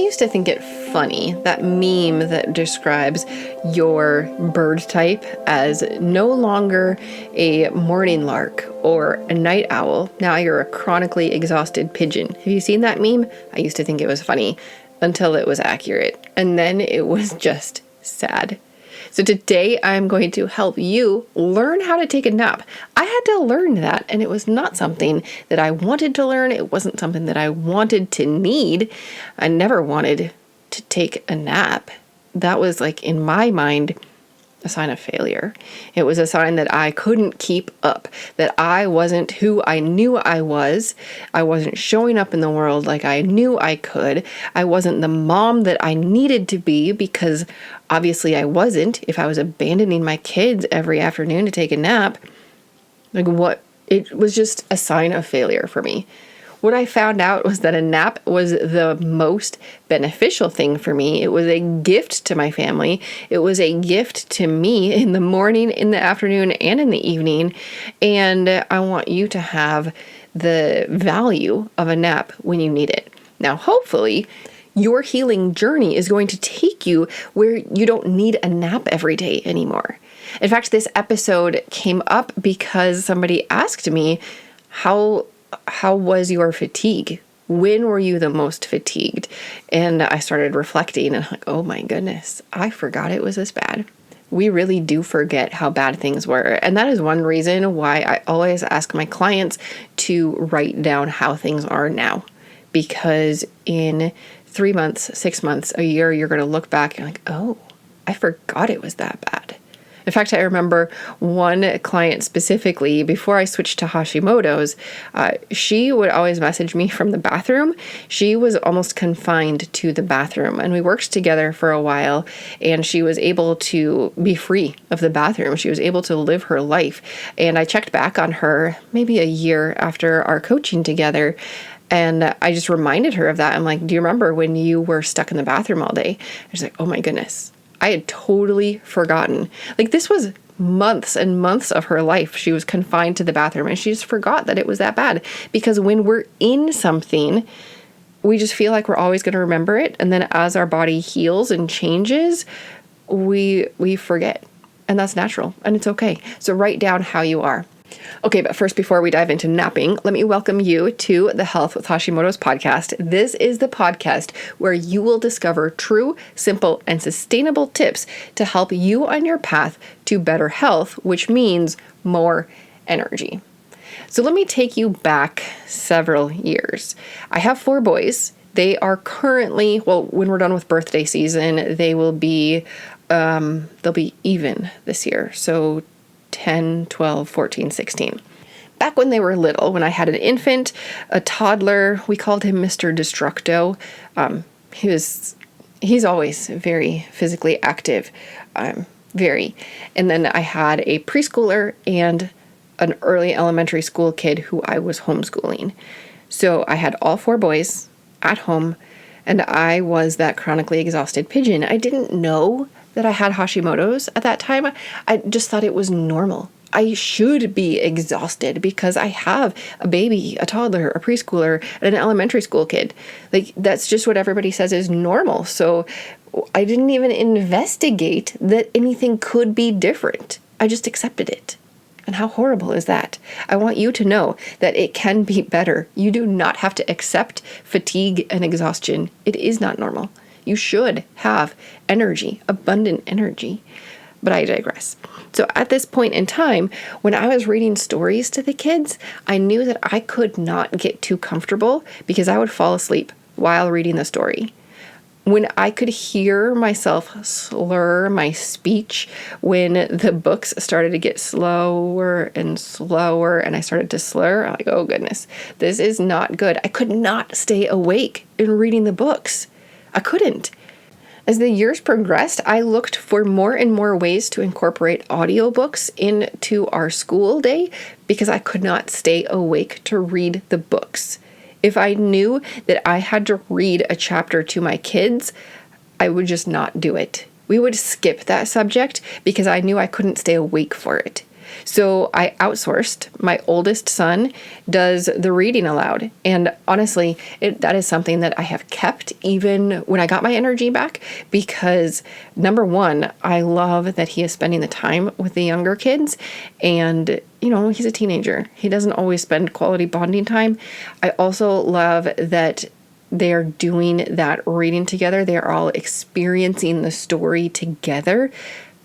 used to think it funny, that meme that describes your bird type as no longer a morning lark or a night owl. Now you're a chronically exhausted pigeon. Have you seen that meme? I used to think it was funny until it was accurate. And then it was just sad. So today I'm going to help you learn how to take a nap. I had to learn that, and it was not something that I wanted to learn. It wasn't something that I wanted to need. I never wanted to take a nap. That was, like, in my mind, a sign of failure. It was a sign that I couldn't keep up, that I wasn't who I knew I was. I wasn't showing up in the world like I knew I could. I wasn't the mom that I needed to be, because obviously I wasn't. If I was abandoning my kids every afternoon to take a nap, it was just a sign of failure for me. What I found out was that a nap was the most beneficial thing for me. It was a gift to my family. It was a gift to me in the morning, in the afternoon, and in the evening. And I want you to have the value of a nap when you need it. Now, hopefully, your healing journey is going to take you where you don't need a nap every day anymore. In fact, this episode came up because somebody asked me, how was your fatigue? When were you the most fatigued? And I started reflecting and I'm like, oh my goodness, I forgot it was this bad. We really do forget how bad things were. And that is one reason why I always ask my clients to write down how things are now. Because in 3 months, 6 months, a year, you're going to look back and like, oh, I forgot it was that bad. In fact, I remember one client specifically, before I switched to Hashimoto's, she would always message me from the bathroom. She was almost confined to the bathroom, and we worked together for a while, and she was able to be free of the bathroom. She was able to live her life. And I checked back on her maybe a year after our coaching together, and I just reminded her of that. I'm like, do you remember when you were stuck in the bathroom all day? She's like, oh my goodness. I had totally forgotten. Like, this was months and months of her life. She was confined to the bathroom, and she just forgot that it was that bad. Because when we're in something, we just feel like we're always going to remember it. And then as our body heals and changes, we forget. And that's natural, and it's okay. So write down how you are. Okay, but first, before we dive into napping, let me welcome you to the Health with Hashimoto's podcast. This is the podcast where you will discover true, simple, and sustainable tips to help you on your path to better health, which means more energy. So let me take you back several years. I have 4 boys. They are currently, well, when we're done with birthday season, they will be, they'll be even this year. So 10, 12, 14, 16. Back when they were little, when I had an infant, a toddler, we called him Mr. Destructo. He's always very physically active, very. And then I had a preschooler and an early elementary school kid who I was homeschooling. So I had all 4 boys at home, and I was that chronically exhausted pigeon. I didn't know that I had Hashimoto's at that time. I just thought it was normal. I should be exhausted because I have a baby, a toddler, a preschooler, and an elementary school kid. Like, that's just what everybody says is normal. So I didn't even investigate that anything could be different. I just accepted it. And how horrible is that? I want you to know that it can be better. You do not have to accept fatigue and exhaustion. It is not normal. You should have energy, abundant energy. But I digress. So at this point in time, when I was reading stories to the kids, I knew that I could not get too comfortable because I would fall asleep while reading the story. When I could hear myself slur my speech, when the books started to get slower and slower and I started to slur, I'm like, oh goodness, this is not good. I could not stay awake in reading the books. I couldn't. As the years progressed, I looked for more and more ways to incorporate audiobooks into our school day because I could not stay awake to read the books. If I knew that I had to read a chapter to my kids, I would just not do it. We would skip that subject because I knew I couldn't stay awake for it. So I outsourced. My oldest son does the reading aloud. And honestly, that is something that I have kept even when I got my energy back, because number one, I love that he is spending the time with the younger kids. And, he's a teenager. He doesn't always spend quality bonding time. I also love that they are doing that reading together. They are all experiencing the story together.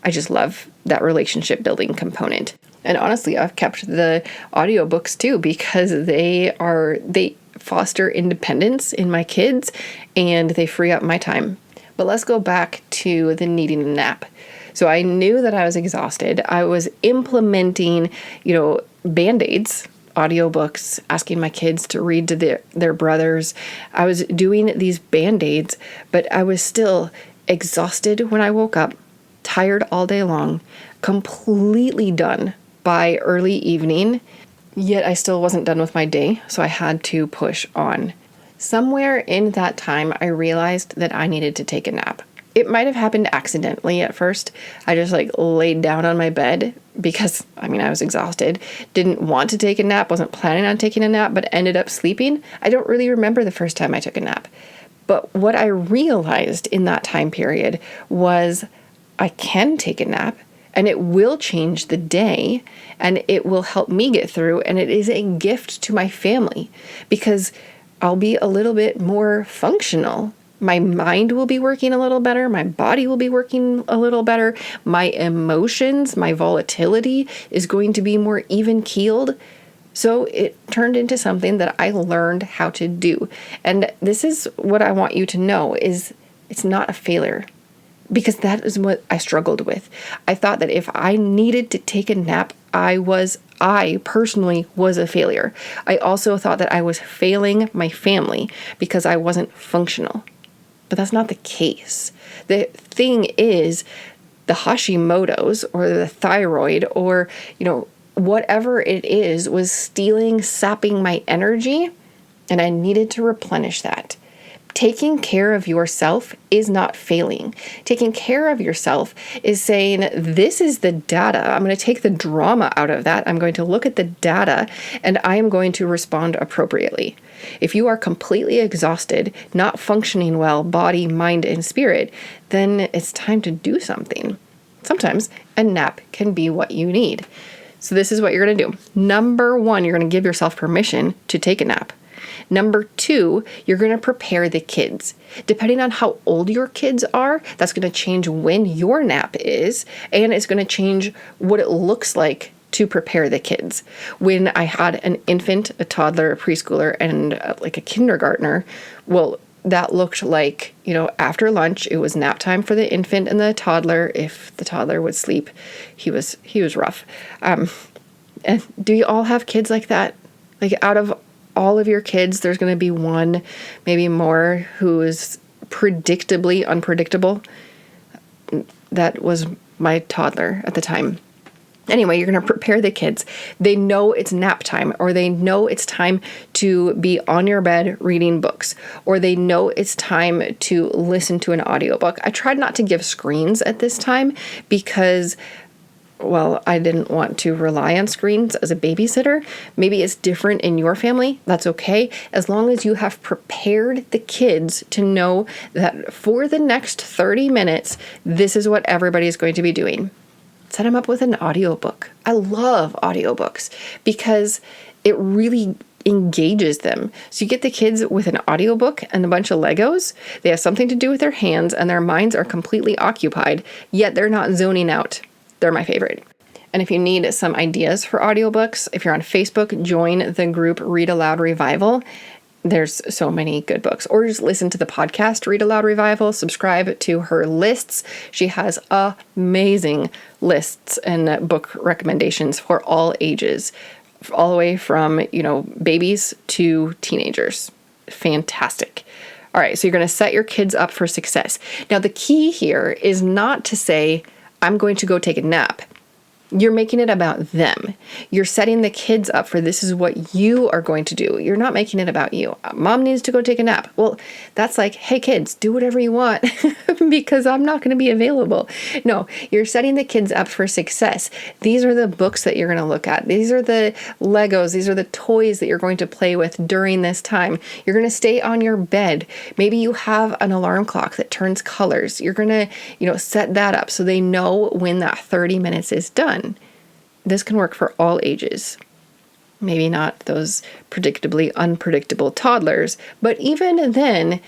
I just love that relationship building component. And honestly, I've kept the audiobooks too, because they foster independence in my kids and they free up my time. But let's go back to the needing a nap. So I knew that I was exhausted. I was implementing, Band-Aids, audiobooks, asking my kids to read to their brothers. I was doing these Band-Aids, but I was still exhausted when I woke up, tired all day long, completely done by early evening, yet I still wasn't done with my day, so I had to push on. Somewhere in that time, I realized that I needed to take a nap. It might have happened accidentally at first. I just laid down on my bed because, I was exhausted, didn't want to take a nap, wasn't planning on taking a nap, but ended up sleeping. I don't really remember the first time I took a nap. But what I realized in that time period was I can take a nap and it will change the day and it will help me get through. And it is a gift to my family because I'll be a little bit more functional. My mind will be working a little better. My body will be working a little better. My emotions, my volatility is going to be more even keeled. So it turned into something that I learned how to do. And this is what I want you to know is it's not a failure, because that is what I struggled with. I thought that if I needed to take a nap, I personally was a failure. I also thought that I was failing my family because I wasn't functional. But that's not the case. The thing is, the Hashimoto's or the thyroid or, whatever it is was sapping my energy, and I needed to replenish that. Taking care of yourself is not failing. Taking care of yourself is saying, this is the data. I'm going to take the drama out of that. I'm going to look at the data and I am going to respond appropriately. If you are completely exhausted, not functioning well, body, mind, and spirit, then it's time to do something. Sometimes a nap can be what you need. So this is what you're going to do. Number one, you're going to give yourself permission to take a nap. Number two, you're going to prepare the kids. Depending on how old your kids are, that's going to change when your nap is, and it's going to change what it looks like to prepare the kids. When I had an infant, a toddler, a preschooler, and a kindergartner, well, that looked like, after lunch, it was nap time for the infant and the toddler. If the toddler would sleep, he was rough. And do you all have kids like that? Out of all of your kids, there's going to be one, maybe more, who is predictably unpredictable. That was my toddler at the time. Anyway, you're going to prepare the kids. They know it's nap time, or they know it's time to be on your bed reading books, or they know it's time to listen to an audiobook. I tried not to give screens at this time because, I didn't want to rely on screens as a babysitter. Maybe it's different in your family. That's okay. As long as you have prepared the kids to know that for the next 30 minutes, this is what everybody's going to be doing. Set them up with an audiobook. I love audiobooks because it really engages them. So you get the kids with an audiobook and a bunch of Legos. They have something to do with their hands and their minds are completely occupied, yet they're not zoning out. They're my favorite. And if you need some ideas for audiobooks, if you're on Facebook, join the group Read Aloud Revival. There's so many good books. Or just listen to the podcast Read Aloud Revival. Subscribe to her lists. She has amazing lists and book recommendations for all ages, all the way from, babies to teenagers. Fantastic. All right, so you're going to set your kids up for success. Now, the key here is not to say, I'm going to go take a nap. You're making it about them. You're setting the kids up for this is what you are going to do. You're not making it about you. Mom needs to go take a nap. Well, that's like, hey kids, do whatever you want because I'm not going to be available. No, you're setting the kids up for success. These are the books that you're going to look at. These are the Legos. These are the toys that you're going to play with during this time. You're going to stay on your bed. Maybe you have an alarm clock that turns colors. You're going to, set that up so they know when that 30 minutes is done. This can work for all ages. Maybe not those predictably unpredictable toddlers, but even then,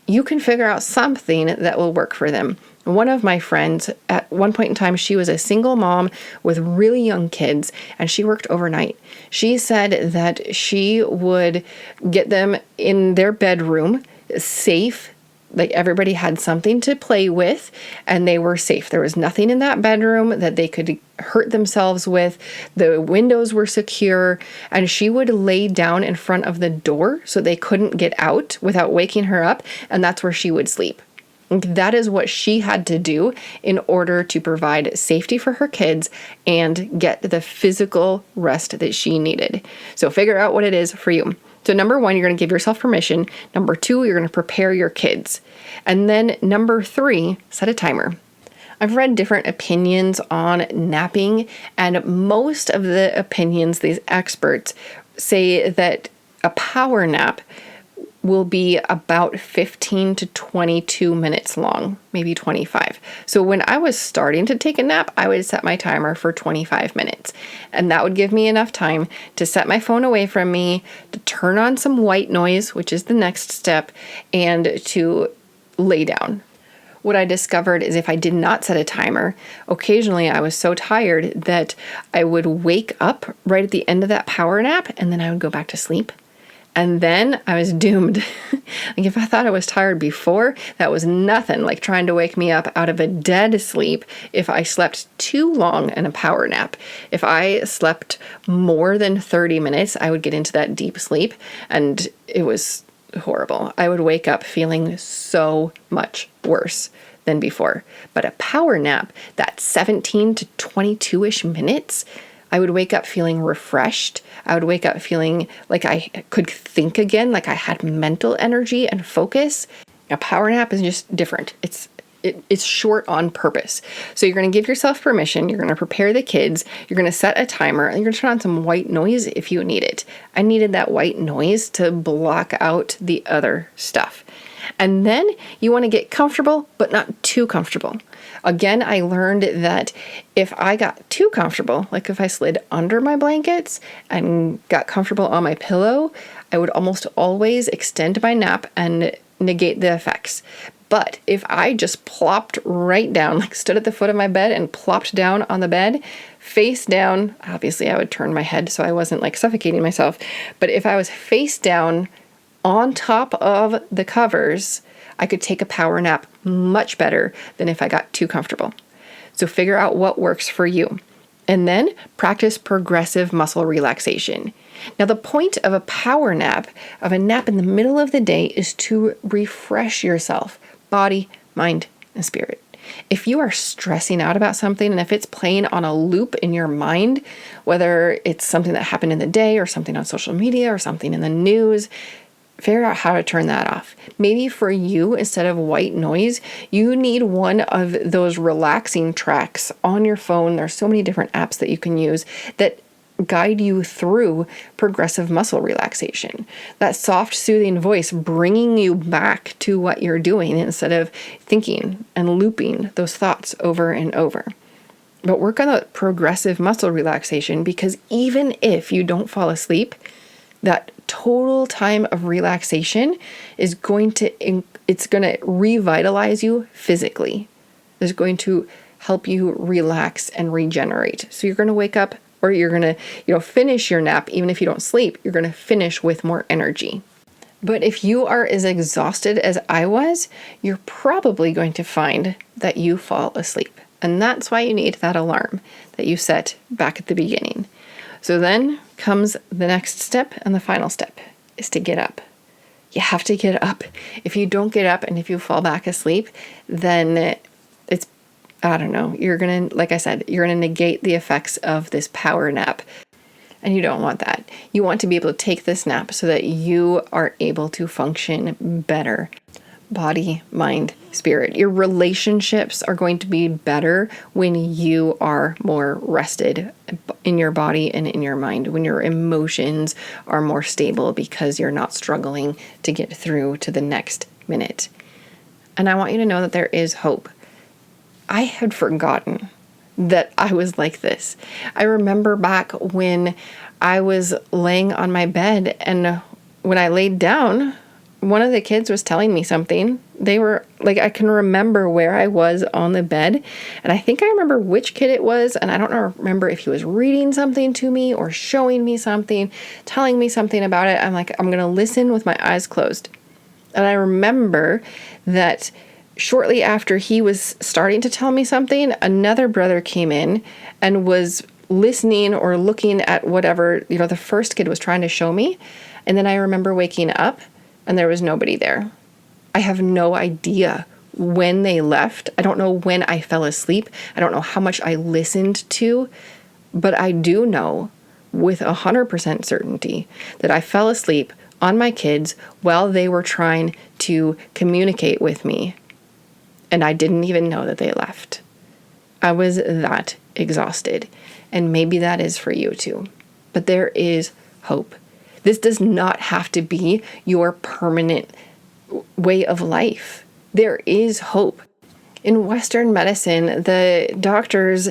you can figure out something that will work for them. One of my friends, at one point in time, she was a single mom with really young kids, and she worked overnight. She said that she would get them in their bedroom safe. Like everybody had something to play with and they were safe. There was nothing in that bedroom that they could hurt themselves with. The windows were secure, and she would lay down in front of the door so they couldn't get out without waking her up. And that's where she would sleep. That is what she had to do in order to provide safety for her kids and get the physical rest that she needed. So figure out what it is for you. So number 1, you're going to give yourself permission. Number 2, you're going to prepare your kids. And then number 3, set a timer. I've read different opinions on napping, and most of the opinions, these experts, say that a power nap will be about 15 to 22 minutes long, maybe 25. So when I was starting to take a nap, I would set my timer for 25 minutes. And that would give me enough time to set my phone away from me, to turn on some white noise, which is the next step, and to lay down. What I discovered is if I did not set a timer, occasionally I was so tired that I would wake up right at the end of that power nap, and then I would go back to sleep. And then I was doomed. Like if I thought I was tired before, that was nothing like trying to wake me up out of a dead sleep if I slept too long in a power nap. If I slept more than 30 minutes, I would get into that deep sleep, and it was horrible. I would wake up feeling so much worse than before. But a power nap, that 17 to 22-ish minutes, I would wake up feeling refreshed. I would wake up feeling like I could think again, like I had mental energy and focus. A power nap is just different. It's short on purpose. So you're going to give yourself permission. You're going to prepare the kids. You're going to set a timer, and you're going to turn on some white noise if you need it. I needed that white noise to block out the other stuff. And then you want to get comfortable, but not too comfortable. Again, I learned that if I got too comfortable, like if I slid under my blankets and got comfortable on my pillow, I would almost always extend my nap and negate the effects. But if I just plopped right down, like stood at the foot of my bed and plopped down on the bed, face down, obviously I would turn my head so I wasn't like suffocating myself. But if I was face down on top of the covers, I could take a power nap much better than if I got too comfortable. So figure out what works for you. And then practice progressive muscle relaxation. Now, the point of a power nap, of a nap in the middle of the day, is to refresh yourself, body, mind, and spirit. If you are stressing out about something, and if it's playing on a loop in your mind, whether it's something that happened in the day or something on social media or something in the news, figure out how to turn that off. Maybe for you, instead of white noise, you need one of those relaxing tracks on your phone. There's so many different apps that you can use that guide you through progressive muscle relaxation. That soft, soothing voice bringing you back to what you're doing instead of thinking and looping those thoughts over and over. But work on the progressive muscle relaxation, because even if you don't fall asleep, that total time of relaxation is going to revitalize you physically. It's going to help you relax and regenerate. So you're going to wake up, or you're going to, finish your nap. Even if you don't sleep, you're going to finish with more energy. But if you are as exhausted as I was, you're probably going to find that you fall asleep. And that's why you need that alarm that you set back at the beginning. So then comes the next step, and the final step is to get up. You have to get up. If you don't get up and if you fall back asleep, then I don't know, you're going to, like I said, you're going to negate the effects of this power nap. And you don't want that. You want to be able to take this nap so that you are able to function better. Body, mind, spirit. Your relationships are going to be better when you are more rested in your body and in your mind, when your emotions are more stable because you're not struggling to get through to the next minute. And I want you to know that there is hope. I had forgotten that I was like this. I remember back when I was laying on my bed, and when I laid down, one of the kids was telling me something. They were like, I can remember where I was on the bed, and I think I remember which kid it was, and I don't remember if he was reading something to me or showing me something, telling me something about it. I'm like, I'm going to listen with my eyes closed. And I remember that shortly after he was starting to tell me something, another brother came in and was listening or looking at whatever, the first kid was trying to show me. And then I remember waking up and there was nobody there. I have no idea when they left. I don't know when I fell asleep. I don't know how much I listened to, but I do know with 100% certainty that I fell asleep on my kids while they were trying to communicate with me. And I didn't even know that they left. I was that exhausted. And maybe that is for you too. But there is hope. This does not have to be your permanent way of life. There is hope. In Western medicine, the doctors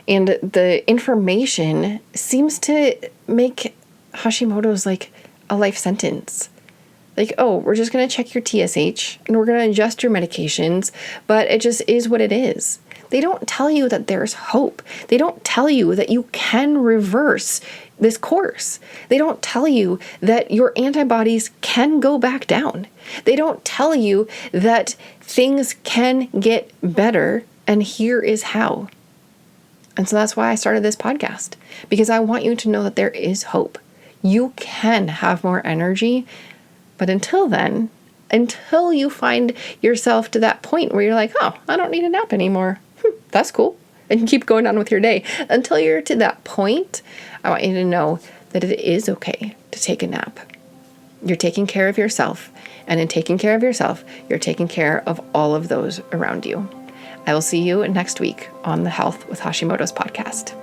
and the information seems to make Hashimoto's like a life sentence. Like, oh, we're just going to check your TSH and we're going to adjust your medications, but it just is what it is. They don't tell you that there's hope. They don't tell you that you can reverse this course. They don't tell you that your antibodies can go back down. They don't tell you that things can get better, and here is how. And so that's why I started this podcast, because I want you to know that there is hope. You can have more energy. But until then, until you find yourself to that point where you're like, oh, I don't need a nap anymore. That's cool. And you keep going on with your day. Until you're to that point, I want you to know that it is okay to take a nap. You're taking care of yourself. And in taking care of yourself, you're taking care of all of those around you. I will see you next week on the Health with Hashimoto's podcast.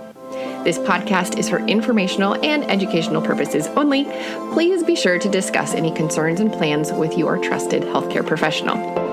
This podcast is for informational and educational purposes only. Please be sure to discuss any concerns and plans with your trusted healthcare professional.